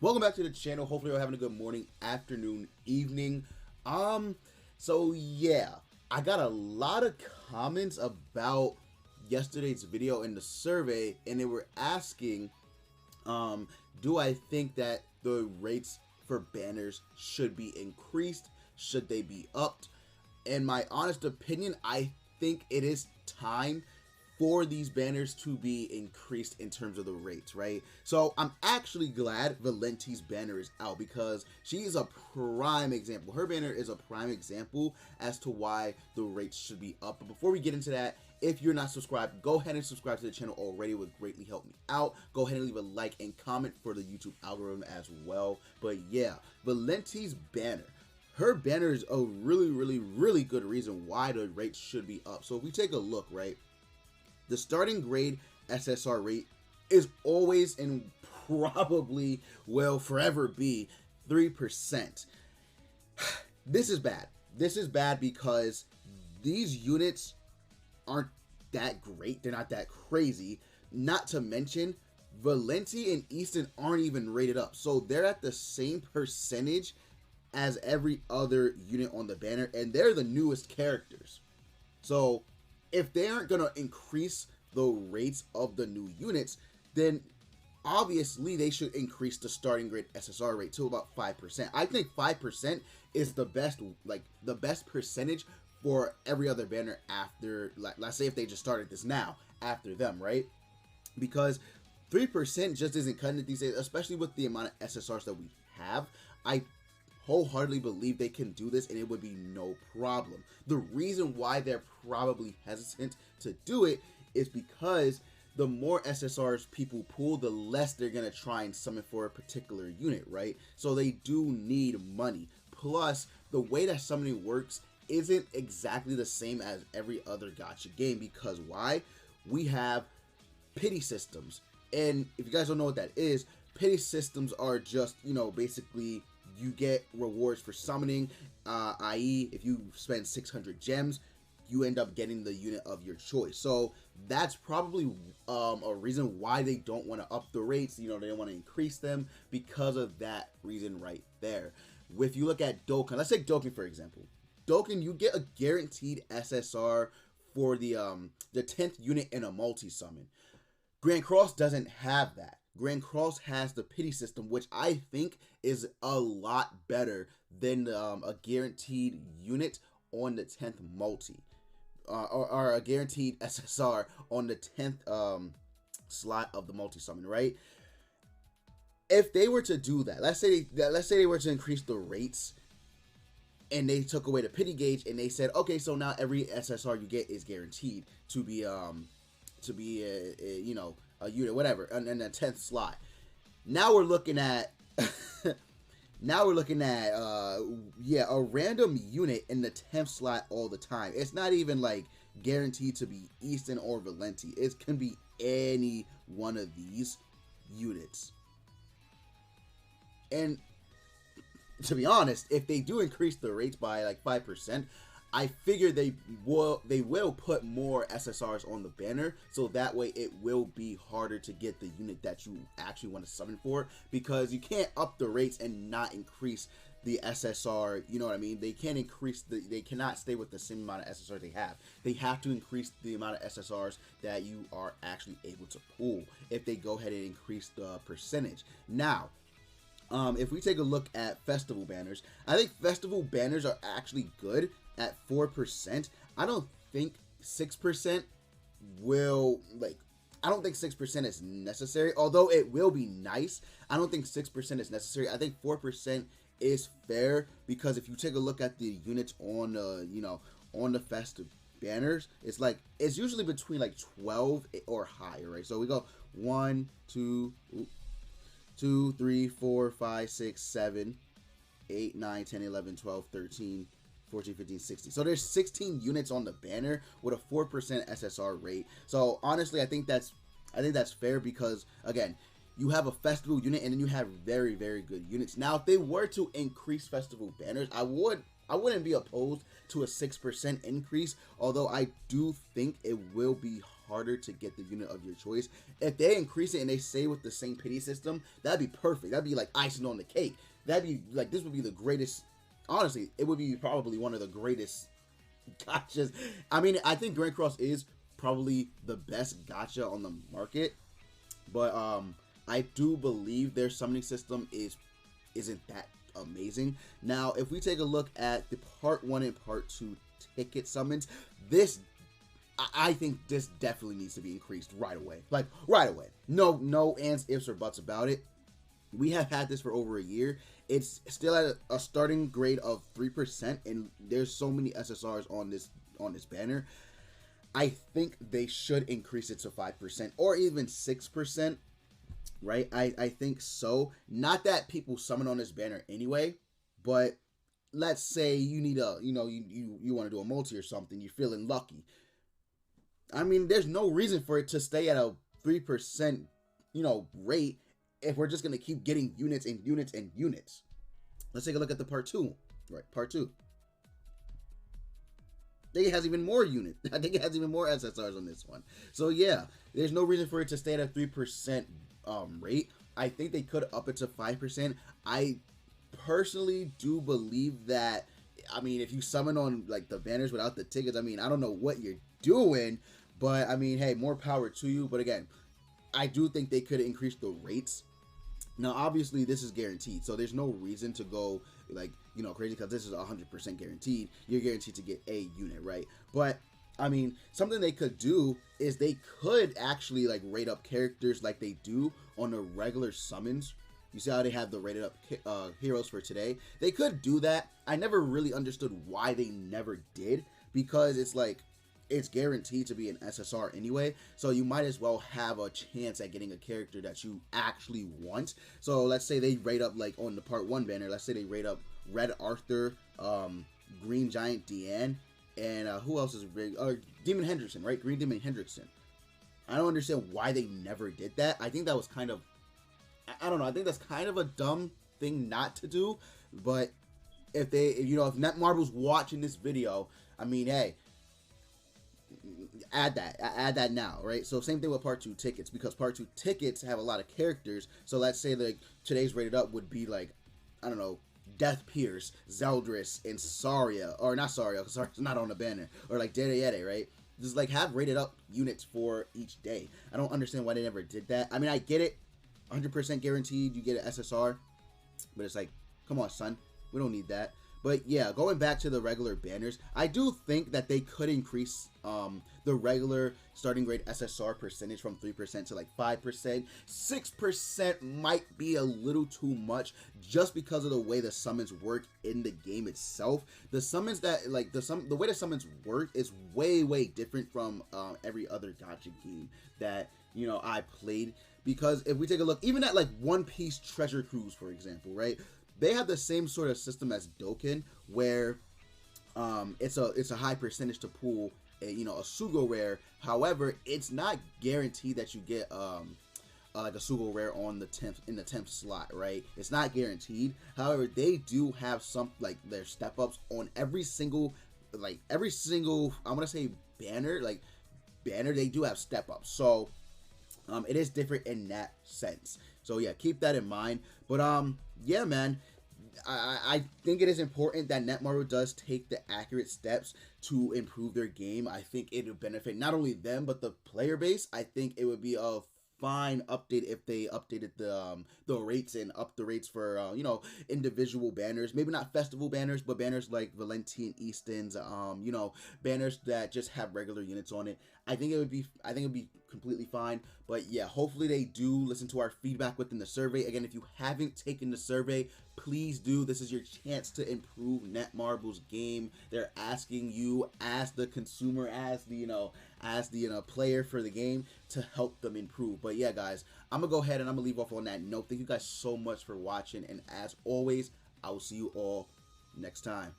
Welcome back to the channel. Hopefully you're having a good morning, afternoon, evening. So yeah, I got a lot of comments about yesterday's video in the survey, and they were asking, do I think that the rates for banners should be increased? Should they be upped? In my honest opinion, I think it is time for these banners to be increased in terms of the rates, right? So I'm actually glad Valenti's banner is out because she is a prime example. Her banner is a prime example as to why the rates should be up. But before we get into that, if you're not subscribed, go ahead and subscribe to the channel already. It would greatly help me out. Go ahead and leave a like and comment for the YouTube algorithm as well. But yeah, Valenti's banner. Her banner is a really good reason why the rates should be up. So if we take a look, right? The starting grade SSR rate is always and probably will forever be 3%. This is bad. This is bad because these units aren't that great. They're not that crazy. Not to mention, Valenti and Easton aren't even rated up. So they're at the same percentage as every other unit on the banner, and they're the newest characters. So if they aren't going to increase the rates of the new units, then obviously they should increase the starting grade SSR rate to about 5%. I think 5% is the best, like the best percentage for every other banner after, like, let's say if they just started this now after them, right? Because 3% just isn't cutting it these days, especially with the amount of SSRs that we have. I wholeheartedly believe they can do this and it would be no problem. The reason why they're probably hesitant to do it is because the more SSRs people pull, the less they're going to try and summon for a particular unit, right? So they do need money. Plus, the way that summoning works isn't exactly the same as every other gacha game, because why? We have pity systems. And if you guys don't know what that is, pity systems are just, you know, basically you get rewards for summoning, i.e. if you spend 600 gems, you end up getting the unit of your choice. So that's probably a reason why they don't want to up the rates. You know, they don't want to increase them because of that reason right there. If you look at Dokkan, let's take Dokkan for example. Dokkan, you get a guaranteed SSR for the 10th unit in a multi-summon. Grand Cross doesn't have that. Grand Cross has the pity system, which I think is a lot better than a guaranteed unit on the 10th multi, or a guaranteed SSR on the 10th slot of the multi summon, right? If they were to do that, let's say they were to increase the rates and they took away the pity gauge and they said, okay, so now every SSR you get is guaranteed to be you know, a unit, whatever, and then the 10th slot. Now we're looking at yeah, a random unit in the 10th slot all the time. It's not even like guaranteed to be Easton or Valenti. It can be any one of these units. And to be honest, if they do increase the rates by like 5%, I figure they will put more SSRs on the banner, so that way it will be harder to get the unit that you actually want to summon for, because you can't up the rates and not increase the SSR, you know what I mean? They can't increase they cannot stay with the same amount of SSRs they have. They have to increase the amount of SSRs that you are actually able to pull if they go ahead and increase the percentage. Now, if we take a look at festival banners, I think festival banners are actually good at 4%. I don't think 6% will, like, I don't think 6% is necessary, although it will be nice. I don't think 6% is necessary. I think 4% is fair, because if you take a look at the units on you know, on the festive banners, it's like, it's usually between like 12 or higher, right? So we go 1 2 3 4 5 6 7 8 9 10 11 12 13 14, 15, 16. So there's 16 units on the banner with a 4% SSR rate. So honestly, I think that's fair, because again, you have a festival unit and then you have very good units. Now, if they were to increase festival banners, I would I wouldn't be opposed to a 6% increase, although I do think it will be harder to get the unit of your choice. If they increase it and they stay with the same pity system, that'd be perfect. That'd be like icing on the cake. That'd be like, this would be the greatest. Honestly, it would be probably one of the greatest gotchas. I mean, I think Grand Cross is probably the best gotcha on the market, but I do believe their summoning system isn't that amazing. Now, if we take a look at the part 1 and part 2 ticket summons, I think this definitely needs to be increased right away. Like, right away. No ands, ifs, or buts about it. We have had this for over a year. It's still at a starting grade of 3%, and there's so many SSRs on this banner. I think they should increase it to 5% or even 6%. Right, I think so. Not that people summon on this banner anyway, but let's say you need a, you want to do a multi or something, you're feeling lucky. I mean, there's no reason for it to stay at a 3%, rate if we're just gonna keep getting units and units and units. Let's take a look at the part 2. Right, part 2. I think it has even more units. I think it has even more SSRs on this one. So yeah, there's no reason for it to stay at a 3% rate. I think they could up it to 5%. I personally do believe that, I mean, if you summon on like the banners without the tickets, I mean, I don't know what you're doing, but I mean, hey, more power to you. But again, I do think they could increase the rates. Now, obviously, this is guaranteed, so there's no reason to go like, crazy, because this is 100% guaranteed. You're guaranteed to get a unit, right? But I mean, something they could do is they could actually like rate up characters like they do on the regular summons. You see how they have the rated up heroes for today? They could do that. I never really understood why they never did, because it's like, it's guaranteed to be an SSR anyway, so you might as well have a chance at getting a character that you actually want. So let's say they rate up, like on the part 1 banner, let's say they rate up Red Arthur, Green Giant Deanne, and who else is big? Demon Hendrickson, right? Green Demon Hendrickson. I don't understand why they never did that. I think that was kind of, I don't know, I think that's kind of a dumb thing not to do. But if Netmarble's watching this video, I mean, hey, add that now, right? So same thing with part 2 tickets, because part 2 tickets have a lot of characters. So let's say like today's rated up would be like, I don't know, Death Pierce, Zeldris, and Saria, or not Saria, because Saria's not on the banner, or like Dede, right? Just like have rated up units for each day. I don't understand why they never did that. I mean, I get it, 100% guaranteed you get an SSR, but it's like, come on, son, we don't need that. But yeah, going back to the regular banners, I do think that they could increase the regular starting grade SSR percentage from 3% to like 5%. 6% might be a little too much, just because of the way the summons work in the game itself. The summons that, like, the way the summons work is way different from every other gacha game that, I played. Because if we take a look, even at like One Piece Treasure Cruise, for example, right? They have the same sort of system as Dokkan, where it's a high percentage to pull a Sugo rare. However, it's not guaranteed that you get like a Sugo rare on the 10th slot, right? It's not guaranteed. However, they do have some, like, their step ups on every single I'm gonna say banner, they do have step ups. So it is different in that sense. So yeah, keep that in mind. But yeah, man, I think it is important that Netmarble does take the accurate steps to improve their game. I think it would benefit not only them but the player base. I think it would be a fine update if they updated the rates and up the rates for individual banners. Maybe not festival banners, but banners like Valentine Easton's, banners that just have regular units on it. I think it would be completely fine. But yeah, hopefully they do listen to our feedback within the survey. Again, if you haven't taken the survey, please do. This is your chance to improve Netmarble's game. They're asking you, as the consumer, as the player for the game, to help them improve. But yeah, guys, I'm gonna go ahead and I'm gonna leave off on that note. Thank you guys so much for watching, and as always, I will see you all next time.